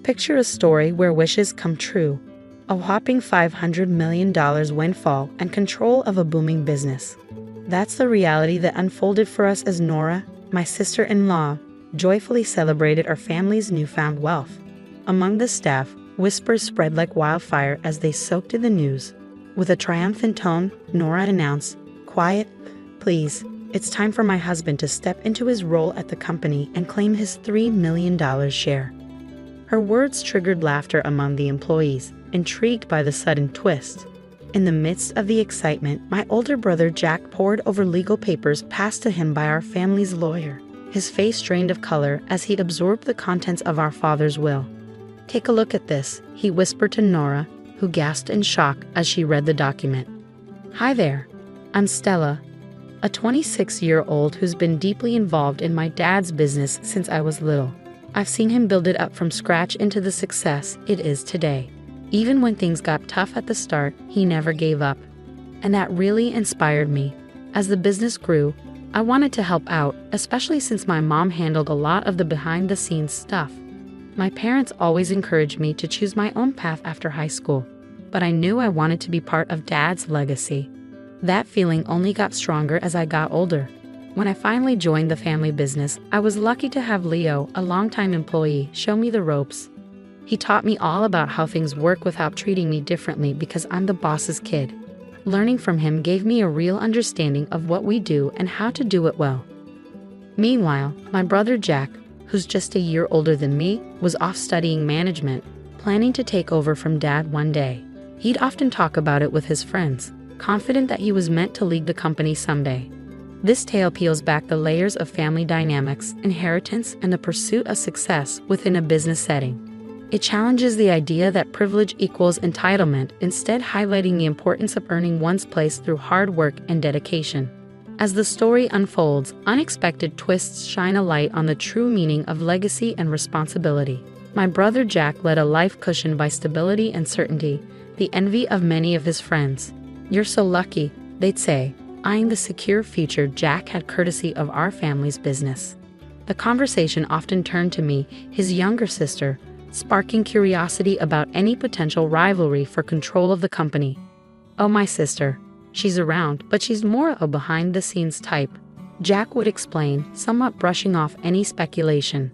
Picture a story where wishes come true. A whopping $500 million windfall and control of a booming business. That's the reality that unfolded for us as Nora, my sister-in-law, joyfully celebrated our family's newfound wealth. Among the staff, whispers spread like wildfire as they soaked in the news. With a triumphant tone, Nora announced, "Quiet, please. It's time for my husband to step into his role at the company and claim his $3 million share." Her words triggered laughter among the employees, intrigued by the sudden twist. In the midst of the excitement, my older brother Jack pored over legal papers passed to him by our family's lawyer. His face drained of color as he absorbed the contents of our father's will. "Take a look at this," he whispered to Nora, who gasped in shock as she read the document. "Hi there. I'm Stella, a 26-year-old who's been deeply involved in my dad's business since I was little. I've seen him build it up from scratch into the success it is today. Even when things got tough at the start, he never gave up. And that really inspired me. As the business grew, I wanted to help out, especially since my mom handled a lot of the behind-the-scenes stuff. My parents always encouraged me to choose my own path after high school, but I knew I wanted to be part of Dad's legacy. That feeling only got stronger as I got older. When I finally joined the family business, I was lucky to have Leo, a longtime employee, show me the ropes. He taught me all about how things work without treating me differently because I'm the boss's kid. Learning from him gave me a real understanding of what we do and how to do it well. Meanwhile, my brother Jack, who's just a year older than me, was off studying management, planning to take over from Dad one day. He'd often talk about it with his friends, confident that he was meant to lead the company someday. This tale peels back the layers of family dynamics, inheritance, and the pursuit of success within a business setting. It challenges the idea that privilege equals entitlement, instead highlighting the importance of earning one's place through hard work and dedication. As the story unfolds, unexpected twists shine a light on the true meaning of legacy and responsibility. My brother Jack led a life cushioned by stability and certainty, the envy of many of his friends. "You're so lucky," they'd say, eyeing the secure future Jack had courtesy of our family's business. The conversation often turned to me, his younger sister, sparking curiosity about any potential rivalry for control of the company. "Oh, my sister. She's around, but she's more a behind-the-scenes type," Jack would explain, somewhat brushing off any speculation.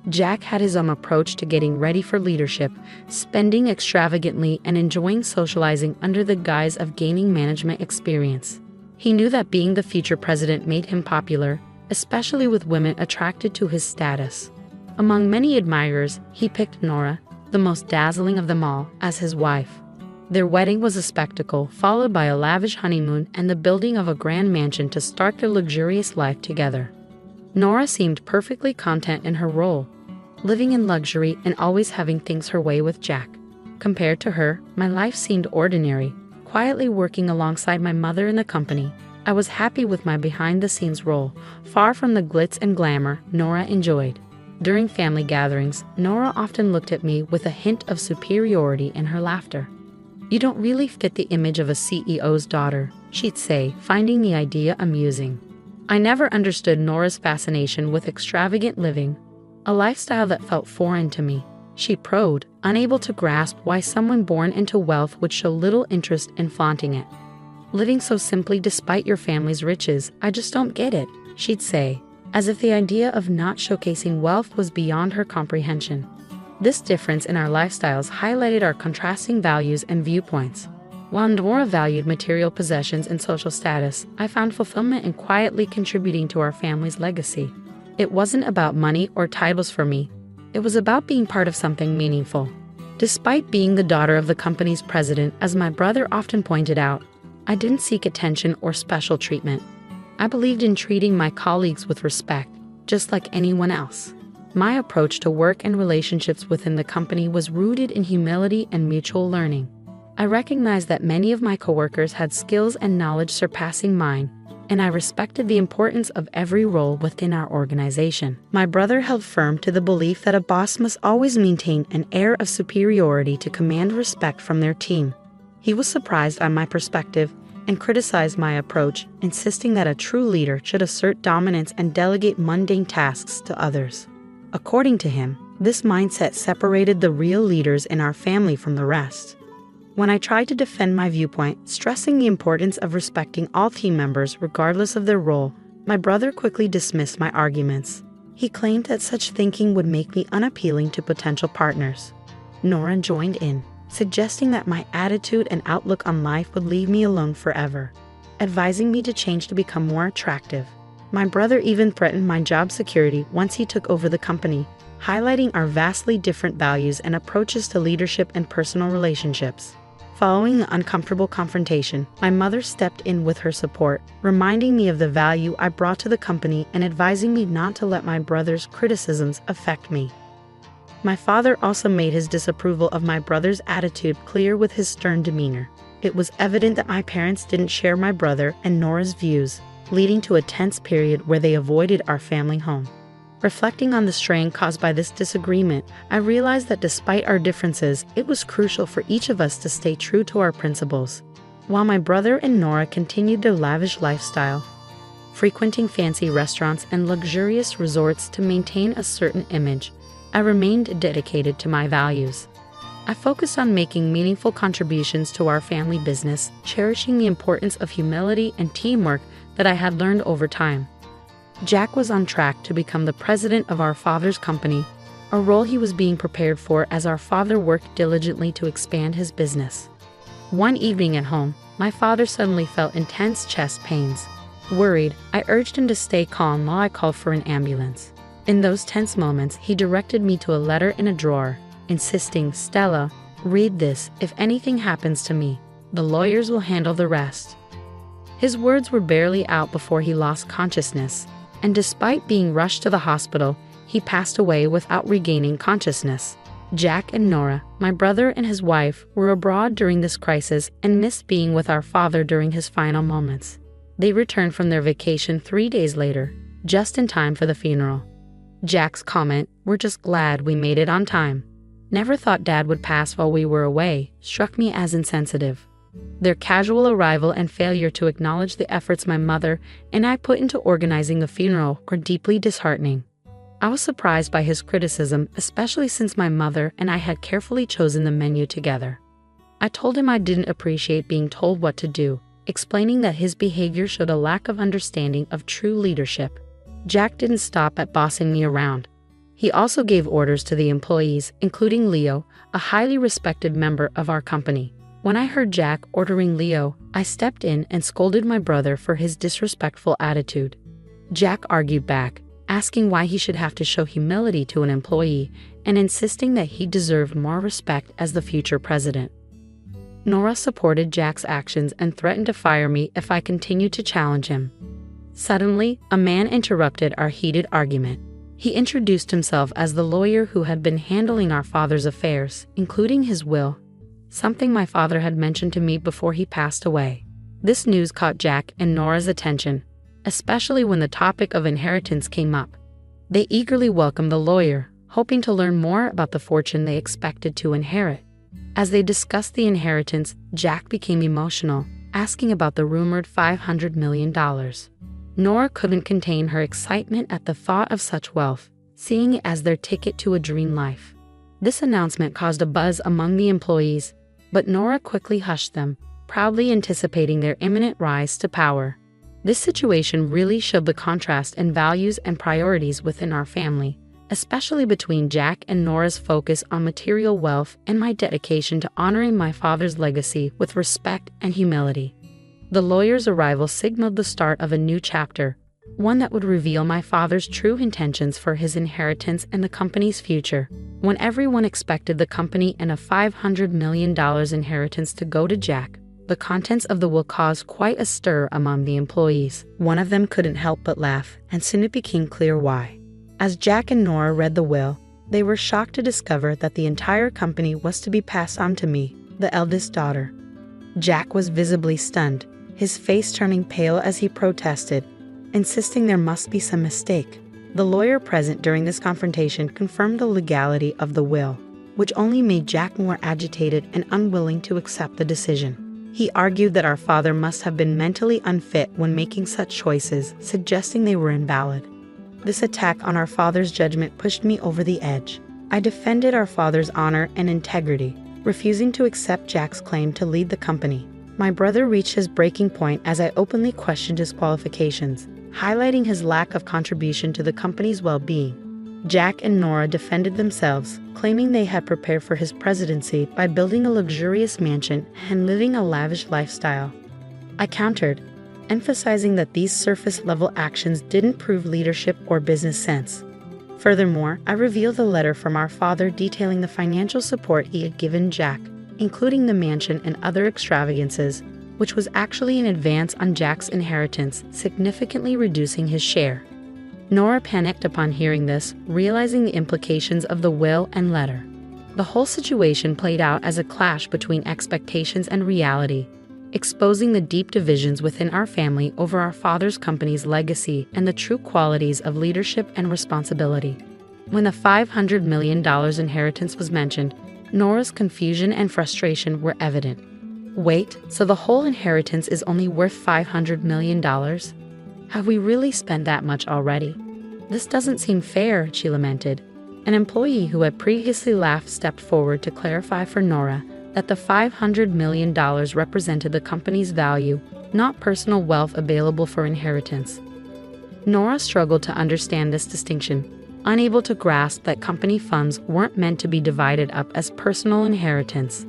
Jack had his own approach to getting ready for leadership, spending extravagantly and enjoying socializing under the guise of gaining management experience. He knew that being the future president made him popular, especially with women attracted to his status. Among many admirers, he picked Nora, the most dazzling of them all, as his wife. Their wedding was a spectacle, followed by a lavish honeymoon and the building of a grand mansion to start their luxurious life together. Nora seemed perfectly content in her role, living in luxury and always having things her way with Jack. Compared to her, my life seemed ordinary, quietly working alongside my mother in the company. I was happy with my behind-the-scenes role, far from the glitz and glamour Nora enjoyed. During family gatherings, Nora often looked at me with a hint of superiority in her laughter. "You don't really fit the image of a CEO's daughter," she'd say, finding the idea amusing. I never understood Nora's fascination with extravagant living, a lifestyle that felt foreign to me. She probed, unable to grasp why someone born into wealth would show little interest in flaunting it. "Living so simply despite your family's riches, I just don't get it," she'd say, as if the idea of not showcasing wealth was beyond her comprehension. This difference in our lifestyles highlighted our contrasting values and viewpoints. While Nora valued material possessions and social status, I found fulfillment in quietly contributing to our family's legacy. It wasn't about money or titles for me. It was about being part of something meaningful. Despite being the daughter of the company's president, as my brother often pointed out, I didn't seek attention or special treatment. I believed in treating my colleagues with respect, just like anyone else. My approach to work and relationships within the company was rooted in humility and mutual learning. I recognized that many of my coworkers had skills and knowledge surpassing mine, and I respected the importance of every role within our organization. My brother held firm to the belief that a boss must always maintain an air of superiority to command respect from their team. He was surprised by my perspective and criticized my approach, insisting that a true leader should assert dominance and delegate mundane tasks to others. According to him, This mindset separated the real leaders in our family from the rest. When I tried to defend my viewpoint, stressing the importance of respecting all team members regardless of their role, my brother quickly dismissed my arguments. He claimed that such thinking would make me unappealing to potential partners. Nora joined in, suggesting that my attitude and outlook on life would leave me alone forever, advising me to change to become more attractive. My brother even threatened my job security once he took over the company, highlighting our vastly different values and approaches to leadership and personal relationships. Following the uncomfortable confrontation, my mother stepped in with her support, reminding me of the value I brought to the company and advising me not to let my brother's criticisms affect me. My father also made his disapproval of my brother's attitude clear with his stern demeanor. It was evident that my parents didn't share my brother and Nora's views, leading to a tense period where they avoided our family home. Reflecting on the strain caused by this disagreement, I realized that despite our differences, it was crucial for each of us to stay true to our principles. While my brother and Nora continued their lavish lifestyle, frequenting fancy restaurants and luxurious resorts to maintain a certain image, I remained dedicated to my values. I focused on making meaningful contributions to our family business, cherishing the importance of humility and teamwork that I had learned over time. Jack was on track to become the president of our father's company, a role he was being prepared for as our father worked diligently to expand his business. One evening at home, my father suddenly felt intense chest pains. Worried, I urged him to stay calm while I called for an ambulance. In those tense moments, he directed me to a letter in a drawer, insisting, "Stella, read this. If anything happens to me, the lawyers will handle the rest." His words were barely out before he lost consciousness, and despite being rushed to the hospital, he passed away without regaining consciousness. Jack and Nora, my brother and his wife, were abroad during this crisis and missed being with our father during his final moments. They returned from their vacation 3 days later, just in time for the funeral. Jack's comment, "We're just glad we made it on time. Never thought Dad would pass while we were away," struck me as insensitive. Their casual arrival and failure to acknowledge the efforts my mother and I put into organizing the funeral were deeply disheartening. I was surprised by his criticism, especially since my mother and I had carefully chosen the menu together. I told him I didn't appreciate being told what to do, explaining that his behavior showed a lack of understanding of true leadership. Jack didn't stop at bossing me around. He also gave orders to the employees, including Leo, a highly respected member of our company. When I heard Jack ordering Leo, I stepped in and scolded my brother for his disrespectful attitude. Jack argued back, asking why he should have to show humility to an employee and insisting that he deserved more respect as the future president. Nora supported Jack's actions and threatened to fire me if I continued to challenge him. Suddenly, a man interrupted our heated argument. He introduced himself as the lawyer who had been handling our father's affairs, including his will, something my father had mentioned to me before he passed away. This news caught Jack and Nora's attention, especially when the topic of inheritance came up. They eagerly welcomed the lawyer, hoping to learn more about the fortune they expected to inherit. As they discussed the inheritance, Jack became emotional, asking about the rumored $500 million. Nora couldn't contain her excitement at the thought of such wealth, seeing it as their ticket to a dream life. This announcement caused a buzz among the employees, but Nora quickly hushed them, proudly anticipating their imminent rise to power. This situation really showed the contrast in values and priorities within our family, especially between Jack and Nora's focus on material wealth and my dedication to honoring my father's legacy with respect and humility. The lawyer's arrival signaled the start of a new chapter, one that would reveal my father's true intentions for his inheritance and the company's future. When everyone expected the company and a $500 million inheritance to go to Jack, the contents of the will caused quite a stir among the employees. One of them couldn't help but laugh, and soon it became clear why. As Jack and Nora read the will, they were shocked to discover that the entire company was to be passed on to me, the eldest daughter. Jack was visibly stunned, his face turning pale as he protested, insisting there must be some mistake. The lawyer present during this confrontation confirmed the legality of the will, which only made Jack more agitated and unwilling to accept the decision. He argued that our father must have been mentally unfit when making such choices, suggesting they were invalid. This attack on our father's judgment pushed me over the edge. I defended our father's honor and integrity, refusing to accept Jack's claim to lead the company. My brother reached his breaking point as I openly questioned his qualifications, highlighting his lack of contribution to the company's well-being. Jack and Nora defended themselves, claiming they had prepared for his presidency by building a luxurious mansion and living a lavish lifestyle. I countered, emphasizing that these surface-level actions didn't prove leadership or business sense. Furthermore, I revealed a letter from our father detailing the financial support he had given Jack, including the mansion and other extravagances, which was actually an advance on Jack's inheritance, significantly reducing his share. Nora panicked upon hearing this, realizing the implications of the will and letter. The whole situation played out as a clash between expectations and reality, exposing the deep divisions within our family over our father's company's legacy and the true qualities of leadership and responsibility. When the $500 million inheritance was mentioned, Nora's confusion and frustration were evident. Wait, so the whole inheritance is only worth $500 million? Have we really spent that much already? This doesn't seem fair, she lamented. An employee who had previously laughed stepped forward to clarify for Nora that the $500 million represented the company's value, not personal wealth available for inheritance. Nora struggled to understand this distinction, unable to grasp that company funds weren't meant to be divided up as personal inheritance.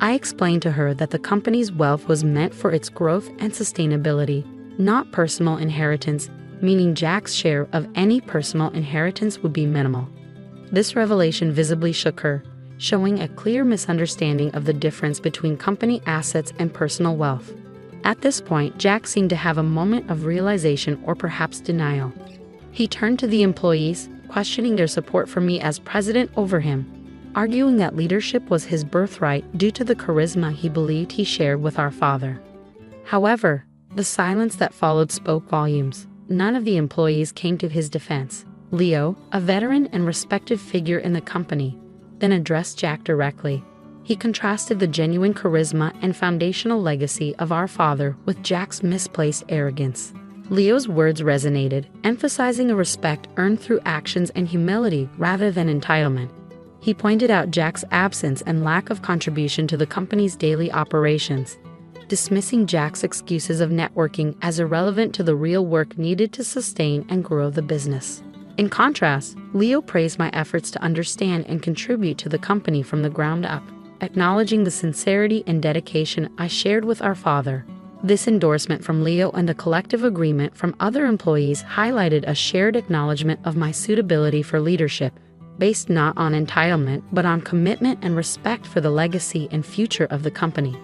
I explained to her that the company's wealth was meant for its growth and sustainability, not personal inheritance, meaning Jack's share of any personal inheritance would be minimal. This revelation visibly shook her, showing a clear misunderstanding of the difference between company assets and personal wealth. At this point, Jack seemed to have a moment of realization or perhaps denial. He turned to the employees, questioning their support for me as president over him, arguing that leadership was his birthright due to the charisma he believed he shared with our father. However, the silence that followed spoke volumes. None of the employees came to his defense. Leo, a veteran and respected figure in the company, then addressed Jack directly. He contrasted the genuine charisma and foundational legacy of our father with Jack's misplaced arrogance. Leo's words resonated, emphasizing a respect earned through actions and humility rather than entitlement. He pointed out Jack's absence and lack of contribution to the company's daily operations, dismissing Jack's excuses of networking as irrelevant to the real work needed to sustain and grow the business. In contrast, Leo praised my efforts to understand and contribute to the company from the ground up, acknowledging the sincerity and dedication I shared with our father. This endorsement from Leo and the collective agreement from other employees highlighted a shared acknowledgement of my suitability for leadership, based not on entitlement but on commitment and respect for the legacy and future of the company.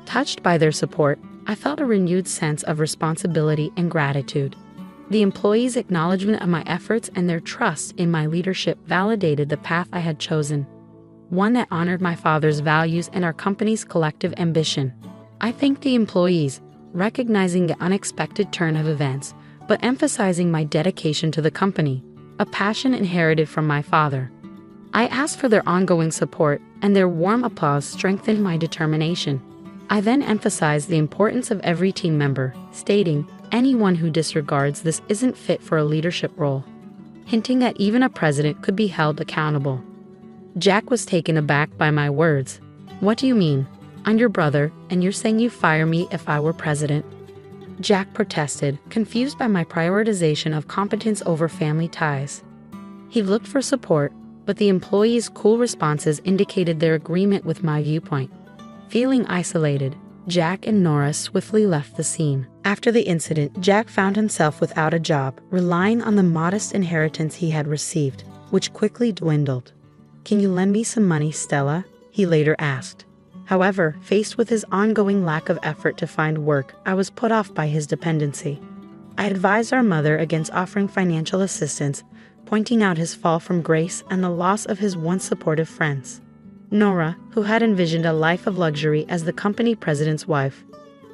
Touched by their support, I felt a renewed sense of responsibility and gratitude. The employees' acknowledgement of my efforts and their trust in my leadership validated the path I had chosen, one that honored my father's values and our company's collective ambition. I thanked the employees, recognizing the unexpected turn of events, but emphasizing my dedication to the company, a passion inherited from my father. I asked for their ongoing support, and their warm applause strengthened my determination. I then emphasized the importance of every team member, stating, "Anyone who disregards this isn't fit for a leadership role," hinting that even a president could be held accountable. Jack was taken aback by my words. "What do you mean? I'm your brother, and you're saying you'd fire me if I were president?" Jack protested, confused by my prioritization of competence over family ties. He looked for support, but the employees' cool responses indicated their agreement with my viewpoint. Feeling isolated, Jack and Nora swiftly left the scene. After the incident, Jack found himself without a job, relying on the modest inheritance he had received, which quickly dwindled. "Can you lend me some money, Stella?" he later asked. However, faced with his ongoing lack of effort to find work, I was put off by his dependency. I advised our mother against offering financial assistance, pointing out his fall from grace and the loss of his once supportive friends. Nora, who had envisioned a life of luxury as the company president's wife,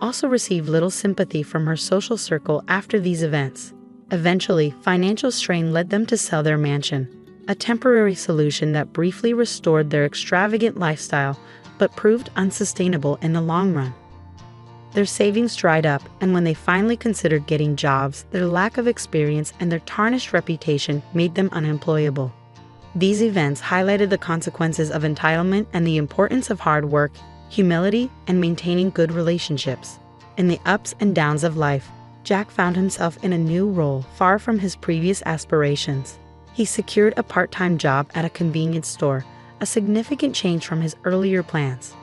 also received little sympathy from her social circle after these events. Eventually, financial strain led them to sell their mansion, a temporary solution that briefly restored their extravagant lifestyle but proved unsustainable in the long run. Their savings dried up, and when they finally considered getting jobs, their lack of experience and their tarnished reputation made them unemployable. These events highlighted the consequences of entitlement and the importance of hard work, humility, and maintaining good relationships. In the ups and downs of life, Jack found himself in a new role far from his previous aspirations. He secured a part-time job at a convenience store, a significant change from his earlier plans.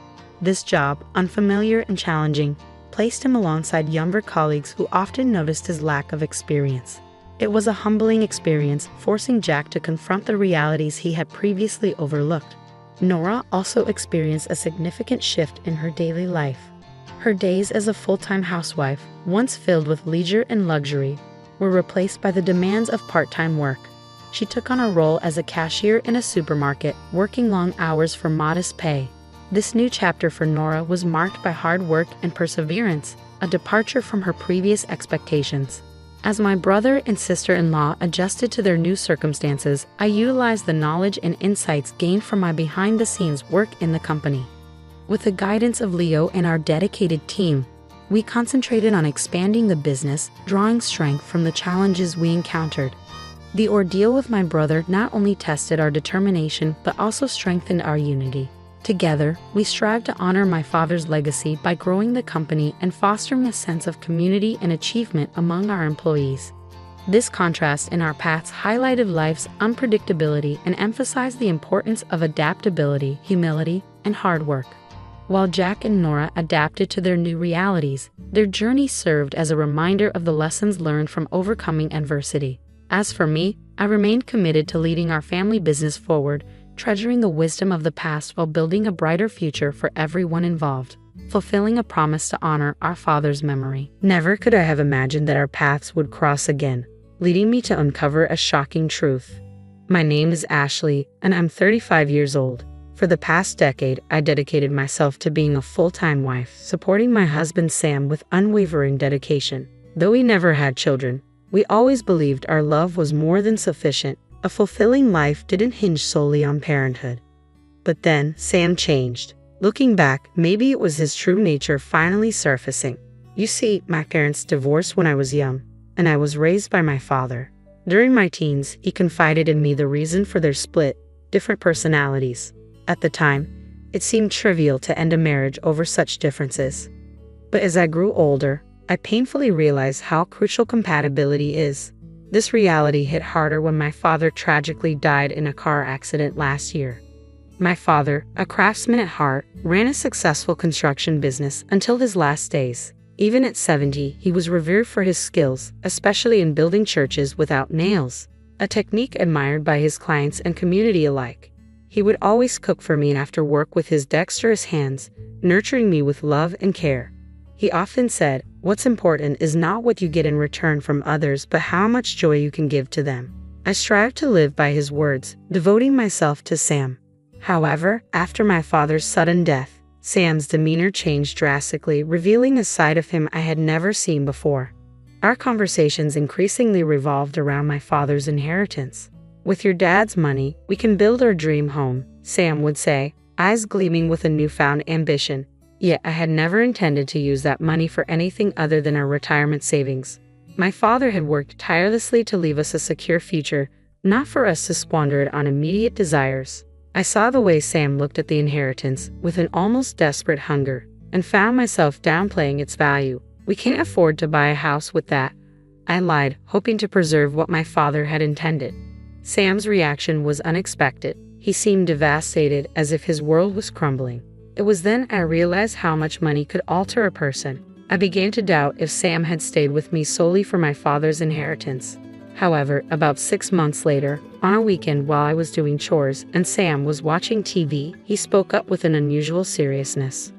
This job, unfamiliar and challenging, placed him alongside younger colleagues who often noticed his lack of experience. It was a humbling experience, forcing Jack to confront the realities he had previously overlooked. Nora also experienced a significant shift in her daily life. Her days as a full-time housewife, once filled with leisure and luxury, were replaced by the demands of part-time work. She took on a role as a cashier in a supermarket, working long hours for modest pay. This new chapter for Nora was marked by hard work and perseverance, a departure from her previous expectations. As my brother and sister-in-law adjusted to their new circumstances, I utilized the knowledge and insights gained from my behind-the-scenes work in the company. With the guidance of Leo and our dedicated team, we concentrated on expanding the business, drawing strength from the challenges we encountered. The ordeal with my brother not only tested our determination but also strengthened our unity. Together, we strive to honor my father's legacy by growing the company and fostering a sense of community and achievement among our employees. This contrast in our paths highlighted life's unpredictability and emphasized the importance of adaptability, humility, and hard work. While Jack and Nora adapted to their new realities, their journey served as a reminder of the lessons learned from overcoming adversity. As for me, I remained committed to leading our family business forward, treasuring the wisdom of the past while building a brighter future for everyone involved, fulfilling a promise to honor our father's memory. Never could I have imagined that our paths would cross again, leading me to uncover a shocking truth. My name is Ashley, and I'm 35 years old. For the past decade, I dedicated myself to being a full-time wife, supporting my husband Sam with unwavering dedication. Though we never had children, we always believed our love was more than sufficient. A fulfilling life didn't hinge solely on parenthood. But then, Sam changed. Looking back, maybe it was his true nature finally surfacing. You see, my parents divorced when I was young, and I was raised by my father. During my teens, he confided in me the reason for their split: different personalities. At the time, it seemed trivial to end a marriage over such differences. But as I grew older, I painfully realized how crucial compatibility is. This reality hit harder when my father tragically died in a car accident last year. My father, a craftsman at heart, ran a successful construction business until his last days. Even at 70, he was revered for his skills, especially in building churches without nails, a technique admired by his clients and community alike. He would always cook for me after work with his dexterous hands, nurturing me with love and care. He often said, "What's important is not what you get in return from others, but how much joy you can give to them." I strive to live by his words, devoting myself to Sam. However, after my father's sudden death, Sam's demeanor changed drastically, revealing a side of him I had never seen before. Our conversations increasingly revolved around my father's inheritance. "With your dad's money, we can build our dream home," Sam would say, eyes gleaming with a newfound ambition. Yet I had never intended to use that money for anything other than our retirement savings. My father had worked tirelessly to leave us a secure future, not for us to squander it on immediate desires. I saw the way Sam looked at the inheritance with an almost desperate hunger, and found myself downplaying its value. "We can't afford to buy a house with that," I lied, hoping to preserve what my father had intended. Sam's reaction was unexpected. He seemed devastated, as if his world was crumbling. It was then I realized how much money could alter a person. I began to doubt if Sam had stayed with me solely for my father's inheritance. However, about 6 months later, on a weekend while I was doing chores and Sam was watching TV, he spoke up with an unusual seriousness.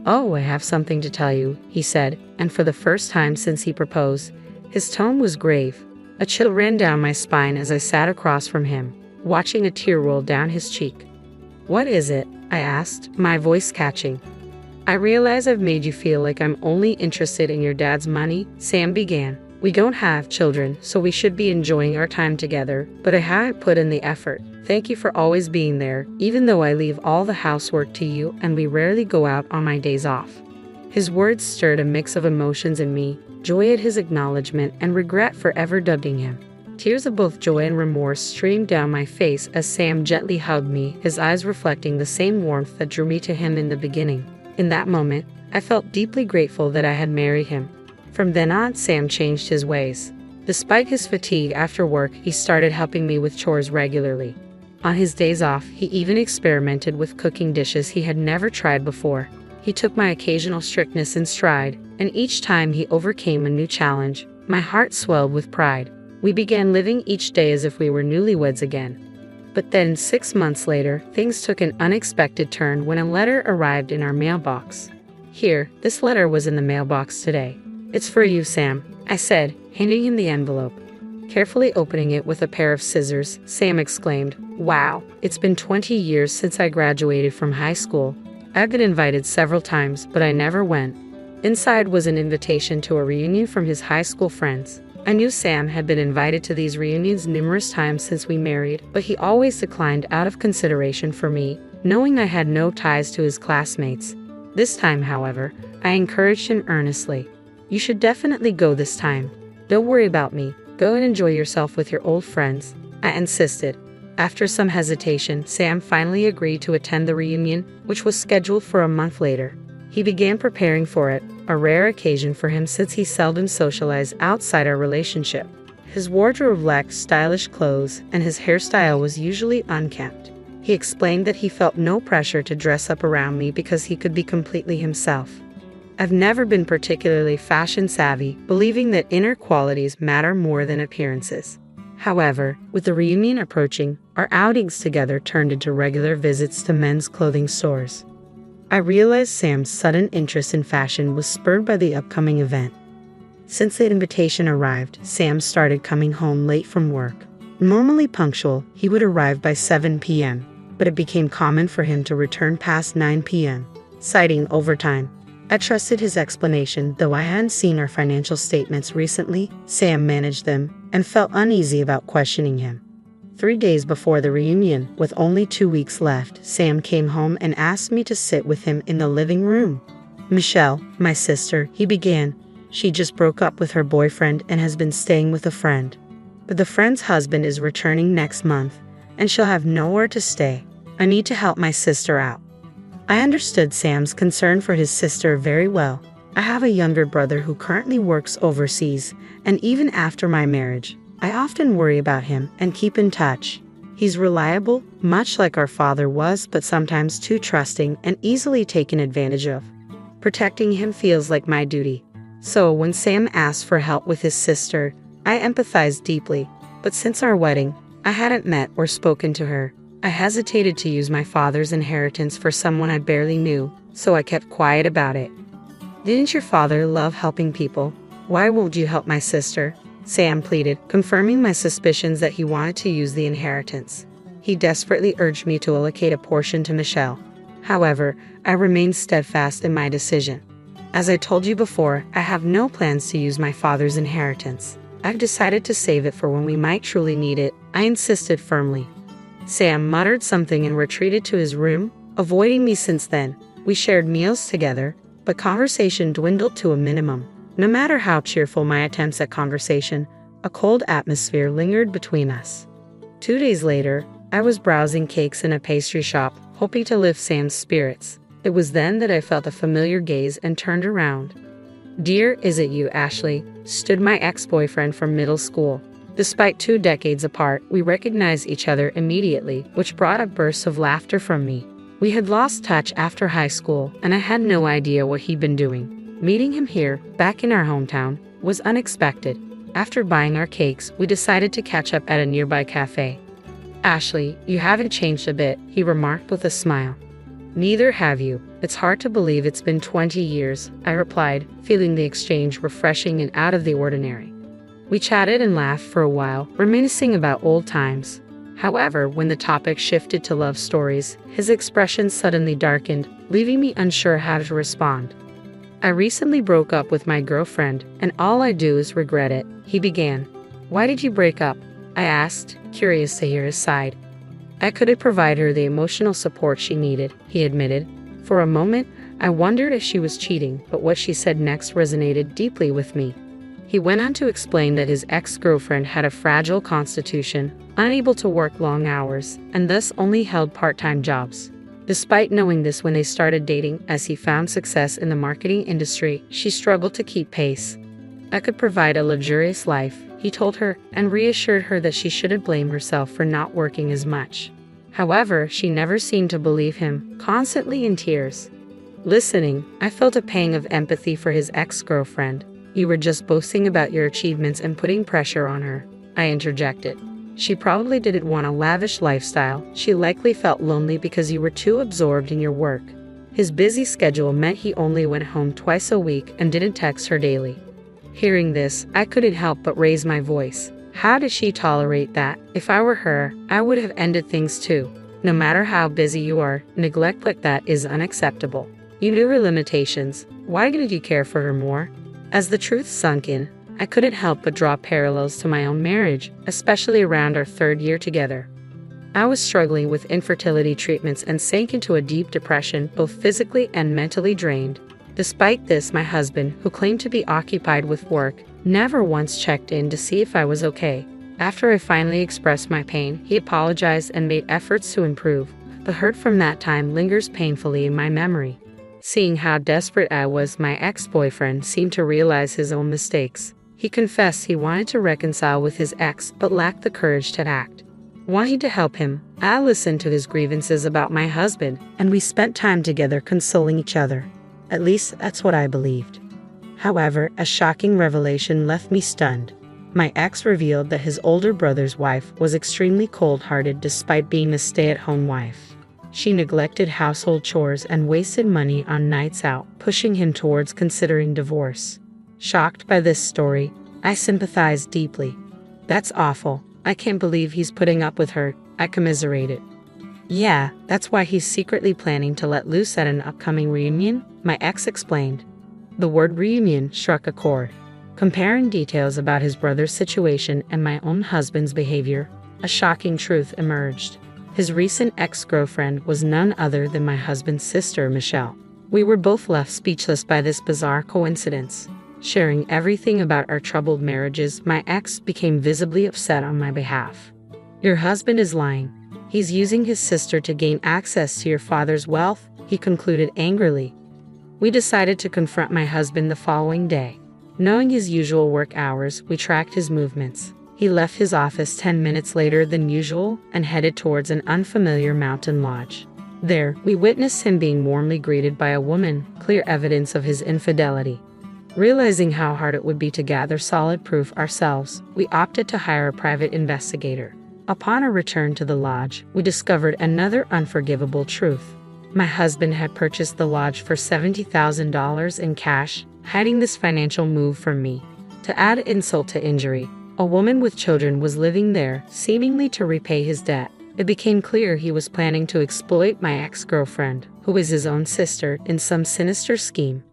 "Oh, I have something to tell you," he said, and for the first time since he proposed, his tone was grave. A chill ran down my spine as I sat across from him, watching a tear roll down his cheek. "What is it?" I asked, my voice catching. "I realize I've made you feel like I'm only interested in your dad's money," Sam began. "We don't have children, so we should be enjoying our time together, but I haven't put in the effort. Thank you for always being there, even though I leave all the housework to you and we rarely go out on my days off." His words stirred a mix of emotions in me, joy at his acknowledgement and regret for ever doubting him. Tears of both joy and remorse streamed down my face as Sam gently hugged me, his eyes reflecting the same warmth that drew me to him in the beginning. In that moment, I felt deeply grateful that I had married him. From then on, Sam changed his ways. Despite his fatigue after work, he started helping me with chores regularly. On his days off, he even experimented with cooking dishes he had never tried before. He took my occasional strictness in stride, and each time he overcame a new challenge, my heart swelled with pride. We began living each day as if we were newlyweds again. But then, 6 months later, things took an unexpected turn when a letter arrived in our mailbox. "Here, this letter was in the mailbox today. It's for you, Sam," I said, handing him the envelope. Carefully opening it with a pair of scissors, Sam exclaimed, "Wow, it's been 20 years since I graduated from high school. I've been invited several times, but I never went." Inside was an invitation to a reunion from his high school friends. I knew Sam had been invited to these reunions numerous times since we married, but he always declined out of consideration for me, knowing I had no ties to his classmates. This time, however, I encouraged him earnestly. "You should definitely go this time. Don't worry about me. Go and enjoy yourself with your old friends," I insisted. After some hesitation, Sam finally agreed to attend the reunion, which was scheduled for a month later. He began preparing for it, a rare occasion for him since he seldom socialized outside our relationship. His wardrobe lacked stylish clothes, and his hairstyle was usually unkempt. He explained that he felt no pressure to dress up around me because he could be completely himself. I've never been particularly fashion savvy, believing that inner qualities matter more than appearances. However, with the reunion approaching, our outings together turned into regular visits to men's clothing stores. I realized Sam's sudden interest in fashion was spurred by the upcoming event. Since the invitation arrived, Sam started coming home late from work. Normally punctual, he would arrive by 7 p.m., but it became common for him to return past 9 p.m., citing overtime. I trusted his explanation, though I hadn't seen our financial statements recently. Sam managed them and felt uneasy about questioning him. 3 days before the reunion, with only 2 weeks left, Sam came home and asked me to sit with him in the living room. "Michelle, my sister," he began. "She just broke up with her boyfriend and has been staying with a friend. But the friend's husband is returning next month, and she'll have nowhere to stay. I need to help my sister out." I understood Sam's concern for his sister very well. I have a younger brother who currently works overseas, and even after my marriage, I often worry about him and keep in touch. He's reliable, much like our father was, but sometimes too trusting and easily taken advantage of. Protecting him feels like my duty. So when Sam asked for help with his sister, I empathized deeply. But since our wedding, I hadn't met or spoken to her. I hesitated to use my father's inheritance for someone I barely knew, so I kept quiet about it. "Didn't your father love helping people? Why won't you help my sister?" Sam pleaded, confirming my suspicions that he wanted to use the inheritance. He desperately urged me to allocate a portion to Michelle. However, I remained steadfast in my decision. "As I told you before, I have no plans to use my father's inheritance. I've decided to save it for when we might truly need it," I insisted firmly. Sam muttered something and retreated to his room, avoiding me since then. We shared meals together, but conversation dwindled to a minimum. No matter how cheerful my attempts at conversation, a cold atmosphere lingered between us. 2 days later, I was browsing cakes in a pastry shop, hoping to lift Sam's spirits. It was then that I felt a familiar gaze and turned around. "Dear, is it you, Ashley?" stood my ex-boyfriend from middle school. Despite 2 decades apart, we recognized each other immediately, which brought a burst of laughter from me. We had lost touch after high school, and I had no idea what he'd been doing. Meeting him here, back in our hometown, was unexpected. After buying our cakes, we decided to catch up at a nearby cafe. "Ashley, you haven't changed a bit," he remarked with a smile. "Neither have you. It's hard to believe it's been 20 years, I replied, feeling the exchange refreshing and out of the ordinary. We chatted and laughed for a while, reminiscing about old times. However, when the topic shifted to love stories, his expression suddenly darkened, leaving me unsure how to respond. "I recently broke up with my girlfriend, and all I do is regret it," he began. "Why did you break up?" I asked, curious to hear his side. "I couldn't provide her the emotional support she needed," he admitted. For a moment, I wondered if she was cheating, but what she said next resonated deeply with me. He went on to explain that his ex-girlfriend had a fragile constitution, unable to work long hours, and thus only held part-time jobs. Despite knowing this when they started dating, as he found success in the marketing industry, she struggled to keep pace. "I could provide a luxurious life," he told her, and reassured her that she shouldn't blame herself for not working as much. However, she never seemed to believe him, constantly in tears. Listening, I felt a pang of empathy for his ex-girlfriend. "You were just boasting about your achievements and putting pressure on her," I interjected. "She probably didn't want a lavish lifestyle. She likely felt lonely because you were too absorbed in your work." His busy schedule meant he only went home twice a week and didn't text her daily. Hearing this, I couldn't help but raise my voice. How did she tolerate that? If I were her, I would have ended things too. No matter how busy you are, neglect like that is unacceptable. You knew her limitations. Why didn't you care for her more? As the truth sunk in, I couldn't help but draw parallels to my own marriage, especially around our 3rd year together. I was struggling with infertility treatments and sank into a deep depression, both physically and mentally drained. Despite this, my husband, who claimed to be occupied with work, never once checked in to see if I was okay. After I finally expressed my pain, he apologized and made efforts to improve. The hurt from that time lingers painfully in my memory. Seeing how desperate I was, my ex-boyfriend seemed to realize his own mistakes. He confessed he wanted to reconcile with his ex but lacked the courage to act. Wanting to help him, I listened to his grievances about my husband, and we spent time together consoling each other. At least that's what I believed. However, a shocking revelation left me stunned. My ex revealed that his older brother's wife was extremely cold-hearted despite being a stay-at-home wife. She neglected household chores and wasted money on nights out, pushing him towards considering divorce. Shocked by this story, I sympathized deeply. "That's awful. I can't believe he's putting up with her," I commiserated. "Yeah, that's why he's secretly planning to let loose at an upcoming reunion," my ex explained. The word reunion struck a chord. Comparing details about his brother's situation and my own husband's behavior, a shocking truth emerged. His recent ex-girlfriend was none other than my husband's sister, Michelle. We were both left speechless by this bizarre coincidence. Sharing everything about our troubled marriages, my ex became visibly upset on my behalf. "Your husband is lying. He's using his sister to gain access to your father's wealth," he concluded angrily. We decided to confront my husband the following day. Knowing his usual work hours, we tracked his movements. He left his office 10 minutes later than usual and headed towards an unfamiliar mountain lodge. There, we witnessed him being warmly greeted by a woman, clear evidence of his infidelity. Realizing how hard it would be to gather solid proof ourselves, we opted to hire a private investigator. Upon our return to the lodge, we discovered another unforgivable truth. My husband had purchased the lodge for $70,000 in cash, hiding this financial move from me. To add insult to injury, a woman with children was living there, seemingly to repay his debt. It became clear he was planning to exploit my ex-girlfriend, who is his own sister, in some sinister scheme.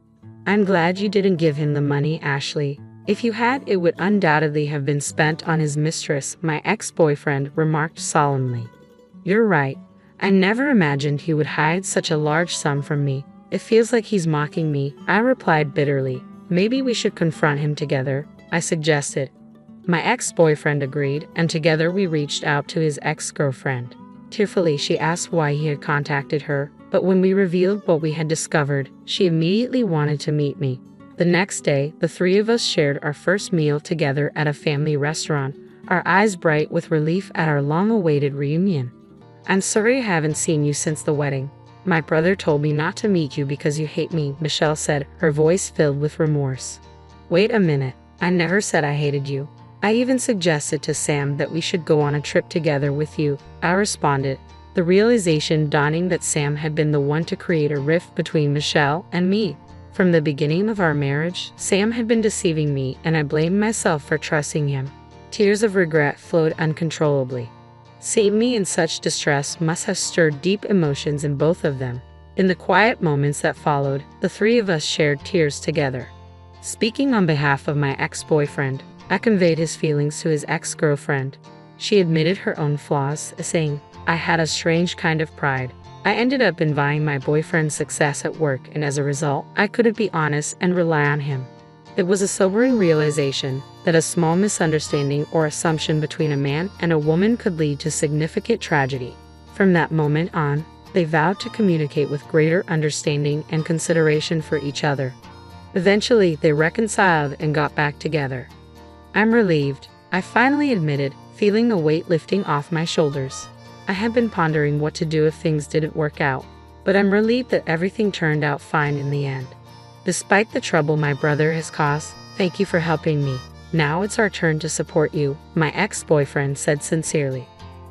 "I'm glad you didn't give him the money, Ashley. If you had, it would undoubtedly have been spent on his mistress," my ex-boyfriend remarked solemnly. "You're right. I never imagined he would hide such a large sum from me. It feels like he's mocking me," I replied bitterly. "Maybe we should confront him together," I suggested. My ex-boyfriend agreed, and together we reached out to his ex-girlfriend. Tearfully, she asked why he had contacted her, but when we revealed what we had discovered, she immediately wanted to meet me. The next day, the three of us shared our first meal together at a family restaurant, our eyes bright with relief at our long-awaited reunion. "I'm sorry I haven't seen you since the wedding. My brother told me not to meet you because you hate me," Michelle said, her voice filled with remorse. "Wait a minute. I never said I hated you. I even suggested to Sam that we should go on a trip together with you," I responded, the realization dawning that Sam had been the one to create a rift between Michelle and me. From the beginning of our marriage, Sam had been deceiving me, and I blamed myself for trusting him. Tears of regret flowed uncontrollably. Seeing me in such distress must have stirred deep emotions in both of them. In the quiet moments that followed, the three of us shared tears together. Speaking on behalf of my ex-boyfriend, I conveyed his feelings to his ex-girlfriend. She admitted her own flaws, saying, "I had a strange kind of pride. I ended up envying my boyfriend's success at work, and as a result, I couldn't be honest and rely on him. It was a sobering realization that a small misunderstanding or assumption between a man and a woman could lead to significant tragedy. From that moment on, they vowed to communicate with greater understanding and consideration for each other. Eventually, they reconciled and got back together. "I'm relieved," I finally admitted, feeling the weight lifting off my shoulders. I had been pondering what to do if things didn't work out, but I'm relieved that everything turned out fine in the end. "Despite the trouble my brother has caused, thank you for helping me. Now it's our turn to support you," my ex-boyfriend said sincerely.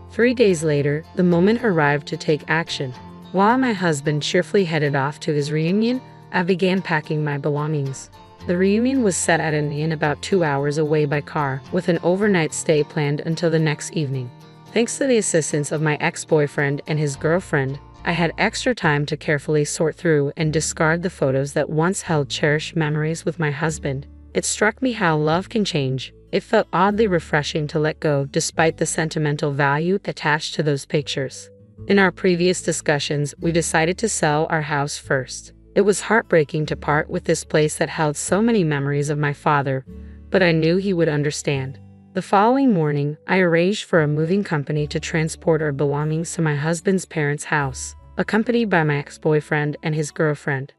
3 days later, the moment arrived to take action. While my husband cheerfully headed off to his reunion, I began packing my belongings. The reunion was set at an inn about 2 hours away by car, with an overnight stay planned until the next evening. Thanks to the assistance of my ex-boyfriend and his girlfriend, I had extra time to carefully sort through and discard the photos that once held cherished memories with my husband. It struck me how love can change. It felt oddly refreshing to let go despite the sentimental value attached to those pictures. In our previous discussions, we decided to sell our house first. It was heartbreaking to part with this place that held so many memories of my father, but I knew he would understand. The following morning, I arranged for a moving company to transport our belongings to my husband's parents' house, accompanied by my ex-boyfriend and his girlfriend.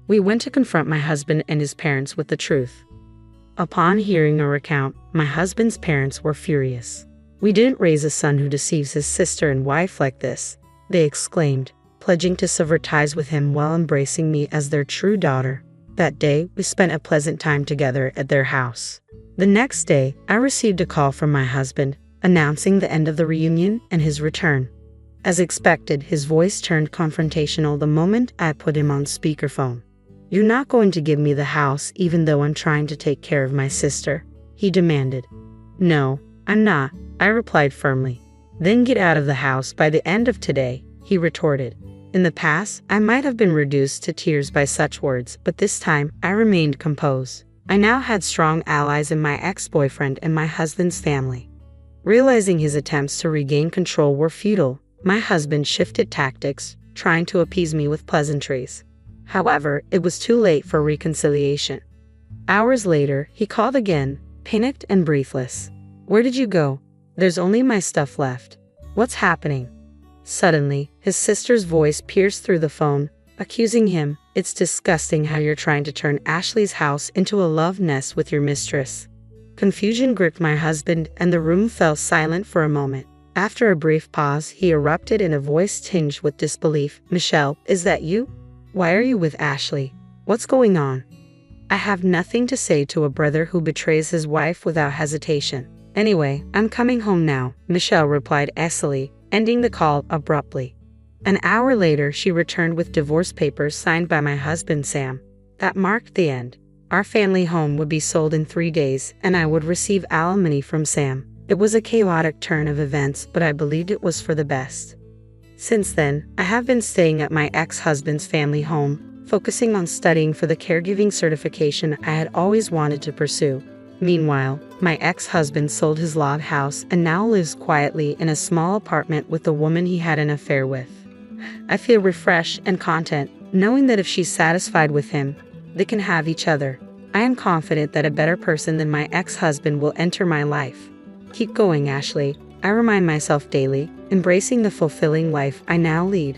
We went to confront my husband and his parents with the truth. Upon hearing a recount, my husband's parents were furious. "We didn't raise a son who deceives his sister and wife like this," they exclaimed, pledging to sever ties with him while embracing me as their true daughter. That day, we spent a pleasant time together at their house. The next day, I received a call from my husband, announcing the end of the reunion and his return. As expected, his voice turned confrontational the moment I put him on speakerphone. "You're not going to give me the house even though I'm trying to take care of my sister?" he demanded. "No, I'm not," I replied firmly. "Then get out of the house by the end of today," he retorted. In the past, I might have been reduced to tears by such words, but this time, I remained composed. I now had strong allies in my ex-boyfriend and my husband's family. Realizing his attempts to regain control were futile, my husband shifted tactics, trying to appease me with pleasantries. However, it was too late for reconciliation. Hours later, he called again, panicked and breathless. "Where did you go? There's only my stuff left. What's happening?" Suddenly, his sister's voice pierced through the phone, accusing him. "It's disgusting how you're trying to turn Ashley's house into a love nest with your mistress." Confusion gripped my husband, and the room fell silent for a moment. After a brief pause, he erupted in a voice tinged with disbelief. "Michelle, is that you? Why are you with Ashley? What's going on?" "I have nothing to say to a brother who betrays his wife without hesitation. Anyway, I'm coming home now," Michelle replied icily, ending the call abruptly. An hour later, she returned with divorce papers signed by my husband Sam. That marked the end. Our family home would be sold in 3 days, and I would receive alimony from Sam. It was a chaotic turn of events, but I believed it was for the best. Since then, I have been staying at my ex-husband's family home, focusing on studying for the caregiving certification I had always wanted to pursue. Meanwhile, my ex-husband sold his log house and now lives quietly in a small apartment with the woman he had an affair with. I feel refreshed and content, knowing that if she's satisfied with him, they can have each other. I am confident that a better person than my ex-husband will enter my life. Keep going, Ashley, I remind myself daily, embracing the fulfilling life I now lead.